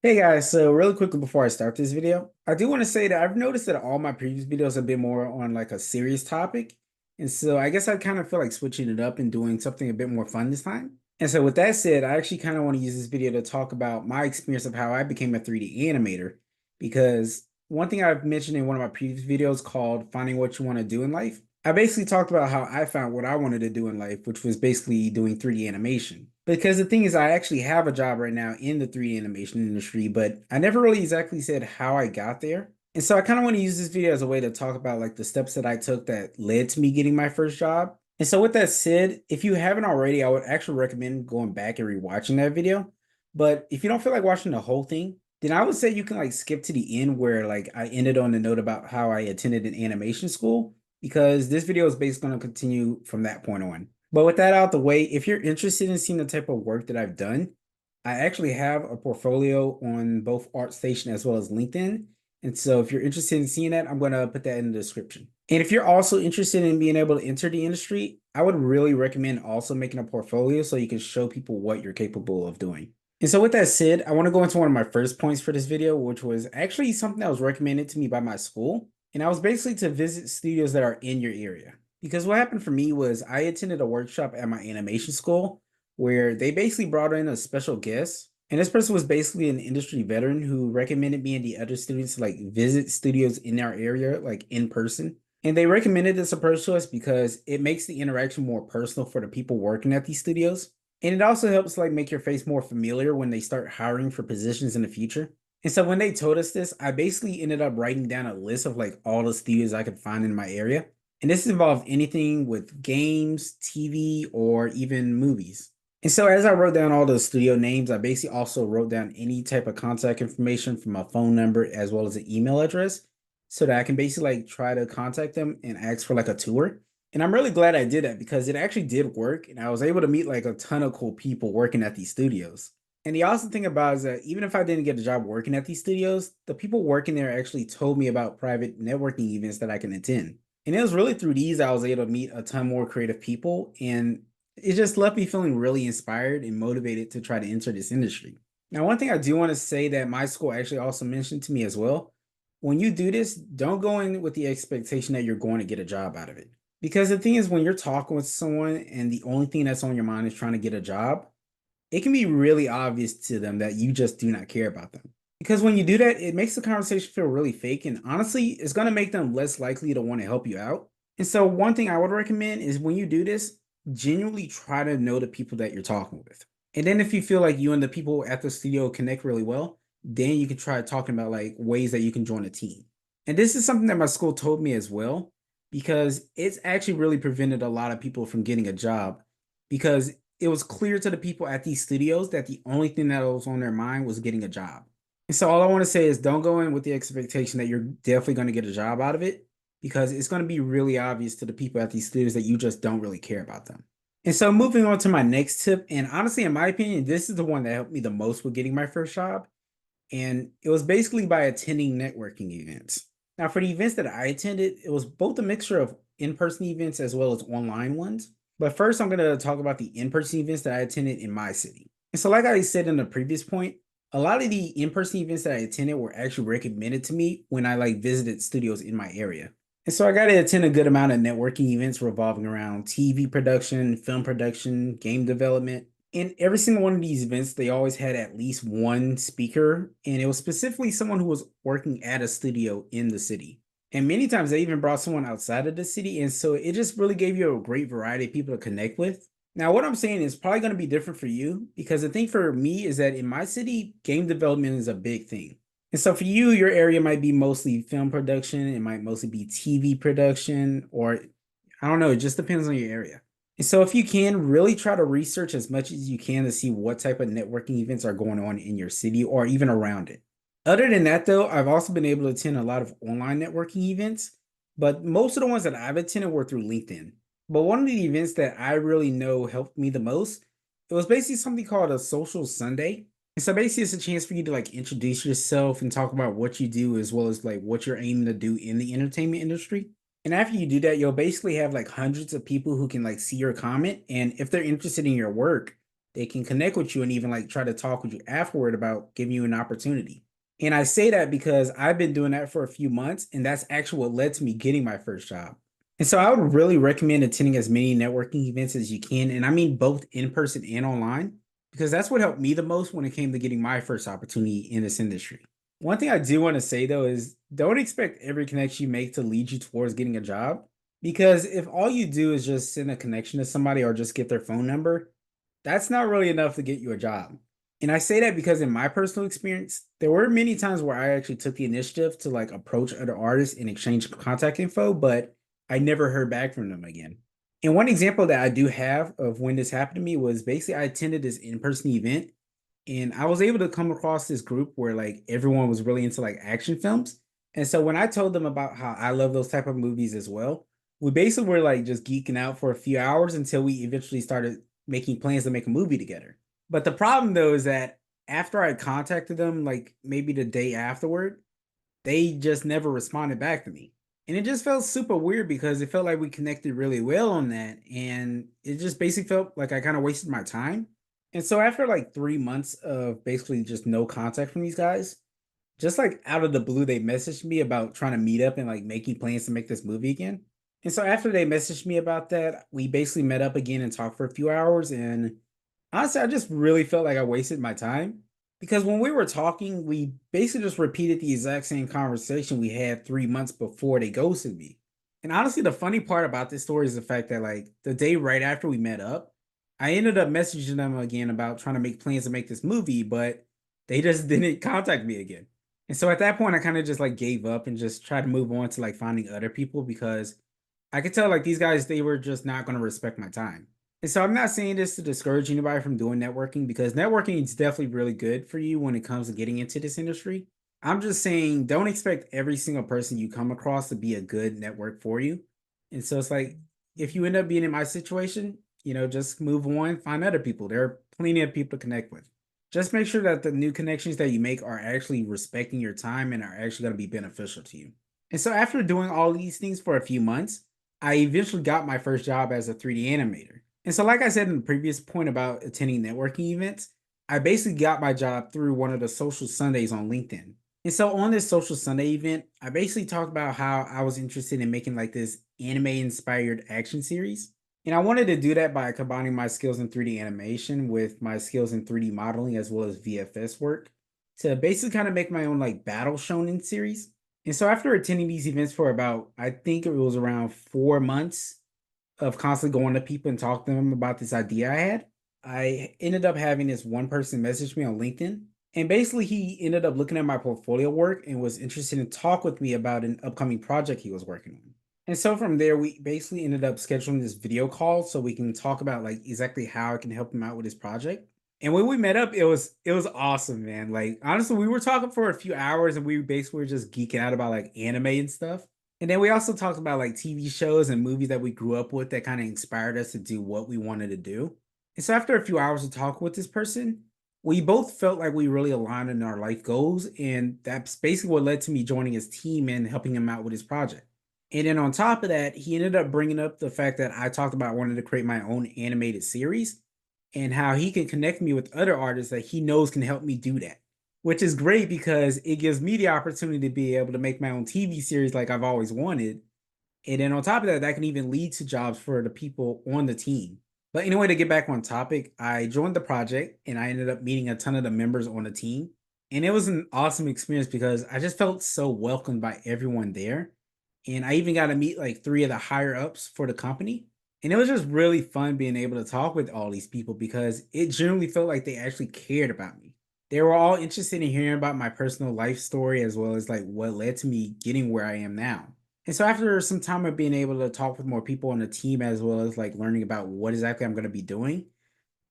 Hey guys, so really quickly before I start this video, I do want to say that I've noticed that all my previous videos have been more on like a serious topic. And so I guess I kind of feel like switching it up and doing something a bit more fun this time. And so with that said, I actually kind of want to use this video to talk about my experience of how I became a 3D animator. Because one thing I've mentioned in one of my previous videos called Finding What You Want to Do in Life, I basically talked about how I found what I wanted to do in life, which was basically doing 3D animation. Because the thing is, I actually have a job right now in the 3D animation industry, but I never really exactly said how I got there. And so I kind of want to use this video as a way to talk about like the steps that I took that led to me getting my first job. And so with that said, if you haven't already, I would actually recommend going back and rewatching that video. But if you don't feel like watching the whole thing, then I would say you can like skip to the end where like I ended on the note about how I attended an animation school because this video is basically going to continue from that point on. But with that out the way, if you're interested in seeing the type of work that I've done, I actually have a portfolio on both ArtStation as well as LinkedIn. And so if you're interested in seeing that, I'm going to put that in the description. And if you're also interested in being able to enter the industry, I would really recommend also making a portfolio so you can show people what you're capable of doing. And so with that said, I want to go into one of my first points for this video, which was actually something that was recommended to me by my school. And I was basically to visit studios that are in your area. Because what happened for me was I attended a workshop at my animation school where they basically brought in a special guest. And this person was basically an industry veteran who recommended me and the other students to like visit studios in our area, like in person. And they recommended this approach to us because it makes the interaction more personal for the people working at these studios. And it also helps like make your face more familiar when they start hiring for positions in the future. And so when they told us this, I basically ended up writing down a list of like all the studios I could find in my area. And this involved anything with games, TV, or even movies. And so as I wrote down all the studio names, I basically also wrote down any type of contact information from a phone number as well as an email address so that I can basically like try to contact them and ask for like a tour. And I'm really glad I did that because it actually did work and I was able to meet like a ton of cool people working at these studios. And the awesome thing about it is that even if I didn't get a job working at these studios, the people working there actually told me about private networking events that I can attend. And it was really through these I was able to meet a ton more creative people. And it just left me feeling really inspired and motivated to try to enter this industry. Now, one thing I do want to say that my school actually also mentioned to me as well, when you do this, don't go in with the expectation that you're going to get a job out of it. Because the thing is, when you're talking with someone and the only thing that's on your mind is trying to get a job, it can be really obvious to them that you just do not care about them. Because when you do that, it makes the conversation feel really fake. And honestly, it's going to make them less likely to want to help you out. And so, one thing I would recommend is when you do this, genuinely try to know the people that you're talking with. And then, if you feel like you and the people at the studio connect really well, then you can try talking about like ways that you can join a team. And this is something that my school told me as well, because it's actually really prevented a lot of people from getting a job because it was clear to the people at these studios that the only thing that was on their mind was getting a job. And so all I want to say is don't go in with the expectation that you're definitely going to get a job out of it because it's going to be really obvious to the people at these studios that you just don't really care about them. And so moving on to my next tip, and honestly, in my opinion, this is the one that helped me the most with getting my first job. And it was basically by attending networking events. Now, for the events that I attended, it was both a mixture of in-person events as well as online ones. But first, I'm going to talk about the in-person events that I attended in my city. And so, like I said in the previous point, a lot of the in-person events that I attended were actually recommended to me when I like visited studios in my area. And so I got to attend a good amount of networking events revolving around TV production, film production, game development. In every single one of these events, they always had at least one speaker, and it was specifically someone who was working at a studio in the city. And many times they even brought someone outside of the city. And so it just really gave you a great variety of people to connect with. Now, what I'm saying is probably going to be different for you because the thing for me is that in my city, game development is a big thing. And so for you, your area might be mostly film production, it might mostly be TV production, or I don't know, it just depends on your area. And so if you can, really try to research as much as you can to see what type of networking events are going on in your city or even around it. Other than that, though, I've also been able to attend a lot of online networking events, but most of the ones that I've attended were through LinkedIn. But one of the events that I really know helped me the most, it was basically something called a social Sunday. And so basically it's a chance for you to like introduce yourself and talk about what you do as well as like what you're aiming to do in the entertainment industry. And after you do that, you'll basically have like hundreds of people who can like see your comment. And if they're interested in your work, they can connect with you and even like try to talk with you afterward about giving you an opportunity. And I say that because I've been doing that for a few months, and that's actually what led to me getting my first job. And so I would really recommend attending as many networking events as you can. And I mean both in person and online, because that's what helped me the most when it came to getting my first opportunity in this industry. One thing I do want to say though is don't expect every connection you make to lead you towards getting a job. Because if all you do is just send a connection to somebody or just get their phone number, that's not really enough to get you a job. And I say that because in my personal experience, there were many times where I actually took the initiative to like approach other artists and exchange contact info, but I never heard back from them again. And one example that I do have of when this happened to me was basically I attended this in-person event and I was able to come across this group where like everyone was really into like action films. And so when I told them about how I love those type of movies as well, we basically were like just geeking out for a few hours until we eventually started making plans to make a movie together. But the problem though is that after I contacted them, like maybe the day afterward, they just never responded back to me. And it just felt super weird because it felt like we connected really well on that. And it just basically felt like I kind of wasted my time. And so after like 3 months of basically just no contact from these guys, just like out of the blue, they messaged me about trying to meet up and like making plans to make this movie again. And so after they messaged me about that, we basically met up again and talked for a few hours. And honestly, I just really felt like I wasted my time because when we were talking, we basically just repeated the exact same conversation we had 3 months before they ghosted me. And honestly, the funny part about this story is the fact that like the day right after we met up, I ended up messaging them again about trying to make plans to make this movie, but they just didn't contact me again. And so at that point, I kind of just like gave up and just tried to move on to like finding other people because I could tell like these guys, they were just not going to respect my time. And so I'm not saying this to discourage anybody from doing networking because networking is definitely really good for you when it comes to getting into this industry. I'm just saying don't expect every single person you come across to be a good network for you. And so it's like if you end up being in my situation, just move on, find other people. There are plenty of people to connect with. Just make sure that the new connections that you make are actually respecting your time and are actually going to be beneficial to you. And so after doing all these things for a few months, I eventually got my first job as a 3D animator. And so, like I said in the previous point about attending networking events, I basically got my job through one of the social Sundays on LinkedIn. And so, on this social Sunday event, I basically talked about how I was interested in making like this anime inspired action series. And I wanted to do that by combining my skills in 3D animation with my skills in 3D modeling as well as VFS work to basically kind of make my own like battle shonen series. And so after attending these events for about, I think it was around 4 months of constantly going to people and talking to them about this idea I had, I ended up having this one person message me on LinkedIn. And basically, he ended up looking at my portfolio work and was interested in talk with me about an upcoming project he was working on. And so from there, we basically ended up scheduling this video call so we can talk about like exactly how I can help him out with his project. And when we met up, it was awesome, man. Like honestly, we were talking for a few hours and we basically were just geeking out about like anime and stuff. And then we also talked about like TV shows and movies that we grew up with that kind of inspired us to do what we wanted to do. And so after a few hours of talking with this person, we both felt like we really aligned in our life goals. And that's basically what led to me joining his team and helping him out with his project. And then on top of that, he ended up bringing up the fact that I talked about wanting to create my own animated series and how he can connect me with other artists that he knows can help me do that, which is great because it gives me the opportunity to be able to make my own TV series like I've always wanted. And then on top of that, that can even lead to jobs for the people on the team. But anyway, to get back on topic, I joined the project and I ended up meeting a ton of the members on the team. And it was an awesome experience because I just felt so welcomed by everyone there. And I even got to meet like three of the higher ups for the company. And it was just really fun being able to talk with all these people because it generally felt like they actually cared about me. They were all interested in hearing about my personal life story as well as like what led to me getting where I am now. And so after some time of being able to talk with more people on the team as well as like learning about what exactly I'm going to be doing,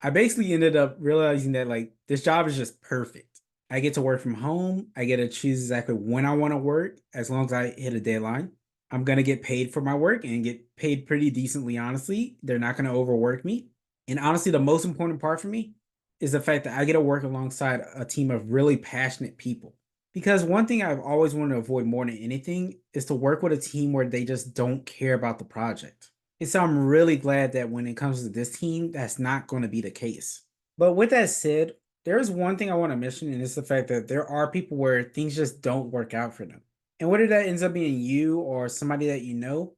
I basically ended up realizing that like this job is just perfect. I get to work from home. I get to choose exactly when I want to work as long as I hit a deadline. I'm going to get paid for my work and get paid pretty decently, honestly. They're not going to overwork me. And honestly, the most important part for me is the fact that I get to work alongside a team of really passionate people. Because one thing I've always wanted to avoid more than anything is to work with a team where they just don't care about the project. And so I'm really glad that when it comes to this team, that's not going to be the case. But with that said, there's one thing I want to mention, and it's the fact that there are people where things just don't work out for them. And whether that ends up being you or somebody that you know,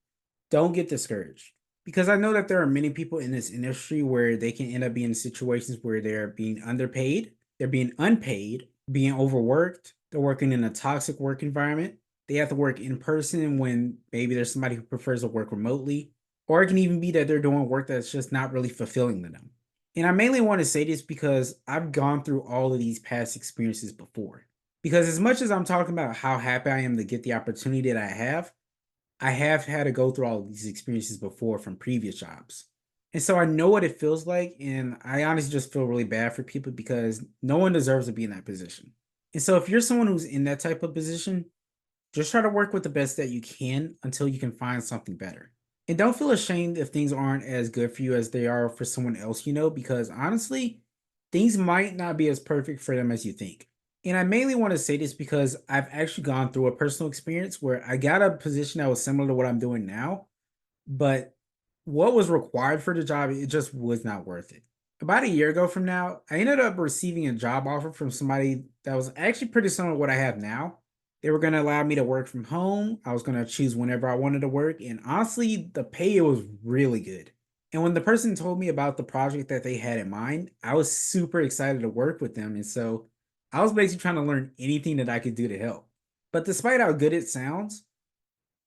don't get discouraged. Because I know that there are many people in this industry where they can end up being in situations where they're being underpaid, they're being unpaid, being overworked, they're working in a toxic work environment. They have to work in person when maybe there's somebody who prefers to work remotely, or it can even be that they're doing work that's just not really fulfilling to them. And I mainly want to say this because I've gone through all of these past experiences before. Because as much as I'm talking about how happy I am to get the opportunity that I have had to go through all of these experiences before from previous jobs. And so I know what it feels like. And I honestly just feel really bad for people because no one deserves to be in that position. And so if you're someone who's in that type of position, just try to work with the best that you can until you can find something better. And don't feel ashamed if things aren't as good for you as they are for someone else, because honestly, things might not be as perfect for them as you think. And I mainly want to say this because I've actually gone through a personal experience where I got a position that was similar to what I'm doing now, but what was required for the job, it just was not worth it. About a year ago from now, I ended up receiving a job offer from somebody that was actually pretty similar to what I have now. They were going to allow me to work from home. I was going to choose whenever I wanted to work. And honestly, the pay was really good. And when the person told me about the project that they had in mind, I was super excited to work with them. And so I was basically trying to learn anything that I could do to help. But despite how good it sounds,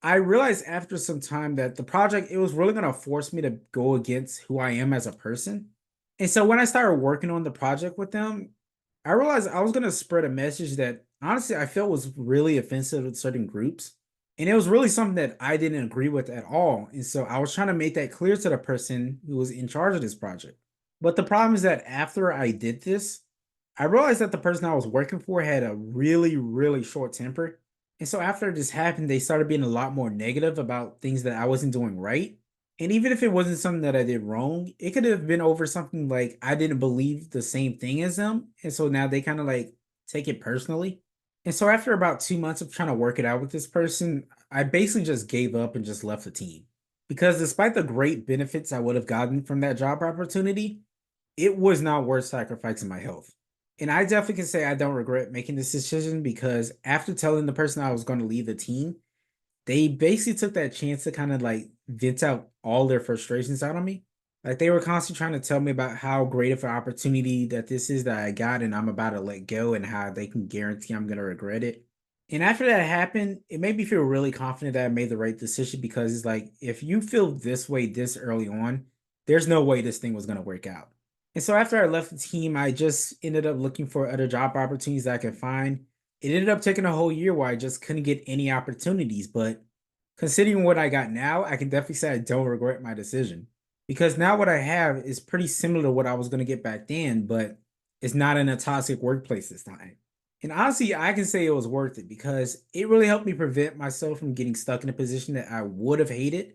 I realized after some time that the project, it was really going to force me to go against who I am as a person. And so when I started working on the project with them, I realized I was going to spread a message that honestly I felt was really offensive to certain groups. And it was really something that I didn't agree with at all. And so I was trying to make that clear to the person who was in charge of this project. But the problem is that after I did this, I realized that the person I was working for had a really, really short temper. And so after this happened, they started being a lot more negative about things that I wasn't doing right. And even if it wasn't something that I did wrong, it could have been over something like I didn't believe the same thing as them. And so now they kind of like take it personally. And so after about 2 months of trying to work it out with this person, I basically just gave up and just left the team. Because despite the great benefits I would have gotten from that job opportunity, it was not worth sacrificing my health. And I definitely can say I don't regret making this decision because after telling the person I was going to leave the team, they basically took that chance to kind of like vent out all their frustrations out on me. Like they were constantly trying to tell me about how great of an opportunity that this is that I got and I'm about to let go and how they can guarantee I'm going to regret it. And after that happened, it made me feel really confident that I made the right decision because it's like if you feel this way this early on, there's no way this thing was going to work out. And so after I left the team, I just ended up looking for other job opportunities that I could find. It ended up taking a whole year where I just couldn't get any opportunities. But considering what I got now, I can definitely say I don't regret my decision because now what I have is pretty similar to what I was going to get back then, but it's not in a toxic workplace this time. And honestly, I can say it was worth it because it really helped me prevent myself from getting stuck in a position that I would have hated.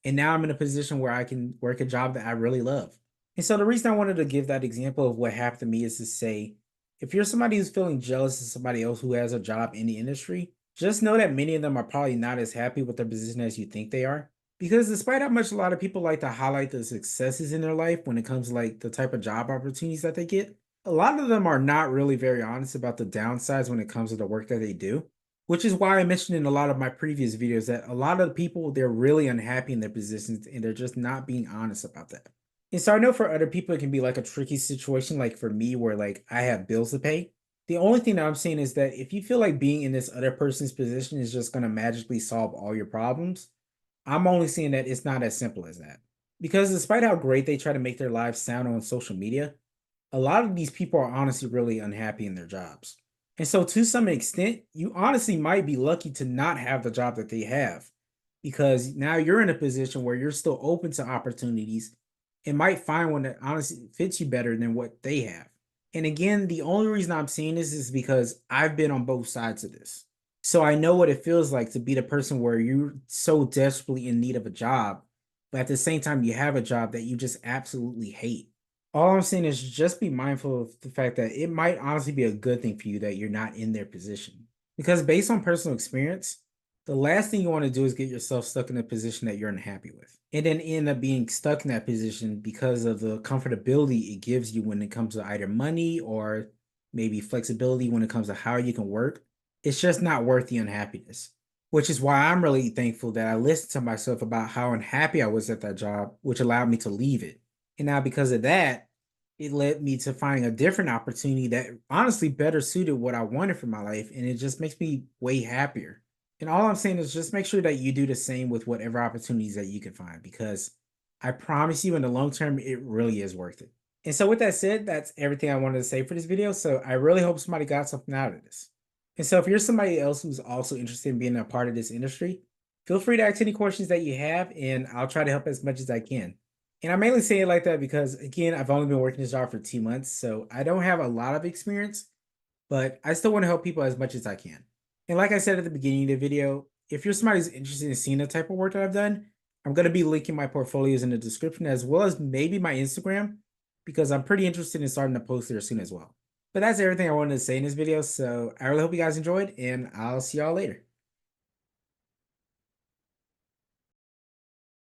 And now I'm in a position where I can work a job that I really love. And so the reason I wanted to give that example of what happened to me is to say, if you're somebody who's feeling jealous of somebody else who has a job in the industry, just know that many of them are probably not as happy with their position as you think they are. Because despite how much a lot of people like to highlight the successes in their life when it comes to like the type of job opportunities that they get, a lot of them are not really very honest about the downsides when it comes to the work that they do. Which is why I mentioned in a lot of my previous videos that a lot of the people, they're really unhappy in their positions and they're just not being honest about that. And so I know for other people, it can be like a tricky situation, like for me, where like I have bills to pay. The only thing that I'm saying is that if you feel like being in this other person's position is just going to magically solve all your problems, I'm only seeing that it's not as simple as that. Because despite how great they try to make their lives sound on social media, a lot of these people are honestly really unhappy in their jobs. And so, to some extent, you honestly might be lucky to not have the job that they have because now you're in a position where you're still open to opportunities and might find one that honestly fits you better than what they have. And again, the only reason I'm saying this is because I've been on both sides of this. So I know what it feels like to be the person where you're so desperately in need of a job, but at the same time, you have a job that you just absolutely hate. All I'm saying is just be mindful of the fact that it might honestly be a good thing for you that you're not in their position. Because based on personal experience, The last thing you want to do is get yourself stuck in a position that you're unhappy with, and then end up being stuck in that position because of the comfortability it gives you when it comes to either money or maybe flexibility when it comes to how you can work. It's just not worth the unhappiness, which is why I'm really thankful that I listened to myself about how unhappy I was at that job, which allowed me to leave it. And now, because of that, it led me to finding a different opportunity that honestly better suited what I wanted for my life. And it just makes me way happier. And all I'm saying is just make sure that you do the same with whatever opportunities that you can find, because I promise you in the long term, it really is worth it. And so with that said, that's everything I wanted to say for this video. So I really hope somebody got something out of this. And so if you're somebody else who's also interested in being a part of this industry, feel free to ask any questions that you have, and I'll try to help as much as I can. And I mainly say it like that because, again, I've only been working this job for 2 months, so I don't have a lot of experience, but I still want to help people as much as I can. And like I said at the beginning of the video, if you're somebody who's interested in seeing the type of work that I've done, I'm going to be linking my portfolios in the description as well as maybe my Instagram, because I'm pretty interested in starting to post there soon as well. But that's everything I wanted to say in this video, so I really hope you guys enjoyed, and I'll see y'all later.